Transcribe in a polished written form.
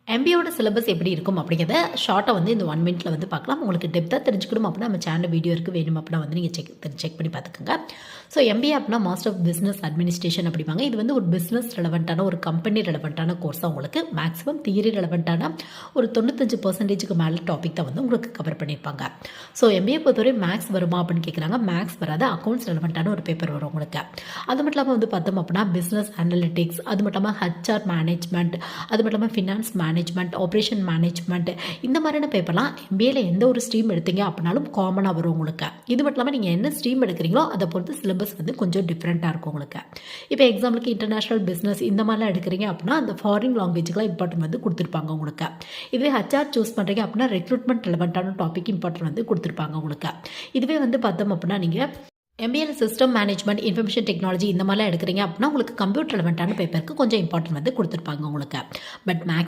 எம்பிஏவோட syllabus எப்படி இருக்கும் அப்படிங்கிறத ஷார்ட்டாக வந்து இந்த 1 மினிட்ல வந்து பார்க்கலாம். உங்களுக்கு டெப்த்தாக தெரிஞ்சுக்கணும் அப்படின்னா நம்ம சேனல் வீடியோ இருக்குது, வேணும் அப்படின்னா வந்து நீங்கள் செக் பண்ணி பார்த்துக்கோங்க. ஸோ எம்பிஏ அப்படின்னா மாஸ்டர் ஆஃப் பிஸ்னஸ் அட்மினிஸ்ட்ரேஷன் அப்படிப்பாங்க. இது வந்து ஒரு பிஸ்னஸ் ரெலவெண்ட்டான ஒரு கம்பெனி ரெலவெண்ட்டான கோர்ஸாக உங்களுக்கு மேக்ஸிமம் தியரி ரெலவெண்ட்டான ஒரு 95% மேலே டாபிக் தான் வந்து உங்களுக்கு கவர் பண்ணியிருப்பாங்க. ஸோ எம்பிஏ பொறுத்தவரை மேக்ஸ் வருமா அப்படின்னு கேட்குறாங்க. மேக்ஸ் வராது, அக்கௌண்ட்ஸ் ரெலவெண்ட்டான ஒரு பேப்பர் வரும் உங்களுக்கு. அது மட்டும் இல்லாமல் வந்து பார்த்தோம் அப்படின்னா பிஸ்னஸ் அனலிட்டிக்ஸ், அது மட்டும் இல்லாமல் ஹெச்ஆர் மேனேஜ்மெண்ட், அது மட்டும் இல்லாமல் ஃபினான்ஸ் மேனேஜ்மெண்ட், ஆப்ரேஷன் மேனேஜ்மெண்ட், இந்த மாதிரியான பேப்பர்லாம் எம்பிஏல எந்த ஒரு ஸ்ட்ரீம் எடுத்தீங்க அப்படின்னாலும் காமனாக வரும் உங்களுக்கு. இது மட்டும் இல்லாமல் நீங்கள் என்ன ஸ்ட்ரீம் எடுக்கிறீங்களோ அதை பொறுத்து சிலபஸ் வந்து கொஞ்சம் டிஃப்ரெண்ட்டாக இருக்கும் உங்களுக்கு. இப்போ எக்ஸாம்பிளுக்கு இன்டர்நேஷனல் பிஸ்னஸ் இந்த மாதிரிலாம் எடுக்கிறீங்க அப்படின்னா அந்த ஃபாரின் லாங்குவேஜுக்குலாம் இம்பார்ட்டன்ட் வந்து கொடுத்துருப்பாங்க உங்களுக்கு. இதுவே ஹெச்ஆர் சூஸ் பண்ணுறீங்க அப்படின்னா ரெக்ரூட்மெண்ட் ரெலவெண்ட்டான டாபிக் இம்பார்ட்டன்ட் வந்து கொடுத்துருப்பாங்க உங்களுக்கு. இதுவே வந்து பார்த்தோம் அப்படின்னா நீங்கள் எம்பிஏல சிஸ்டம் மேனேஜ்மெண்ட், இன்ஃபர்மேஷன் டெக்னாலஜி இந்த மாதிரிலாம் எடுக்கிறீங்க அப்படின்னா உங்களுக்கு கம்ப்யூட்டர் ரெலவெண்ட்டான பேப்பருக்கு கொஞ்சம் இம்பார்ட்டன்ட் வந்து கொடுத்துருப்பாங்க உங்களுக்கு. But maths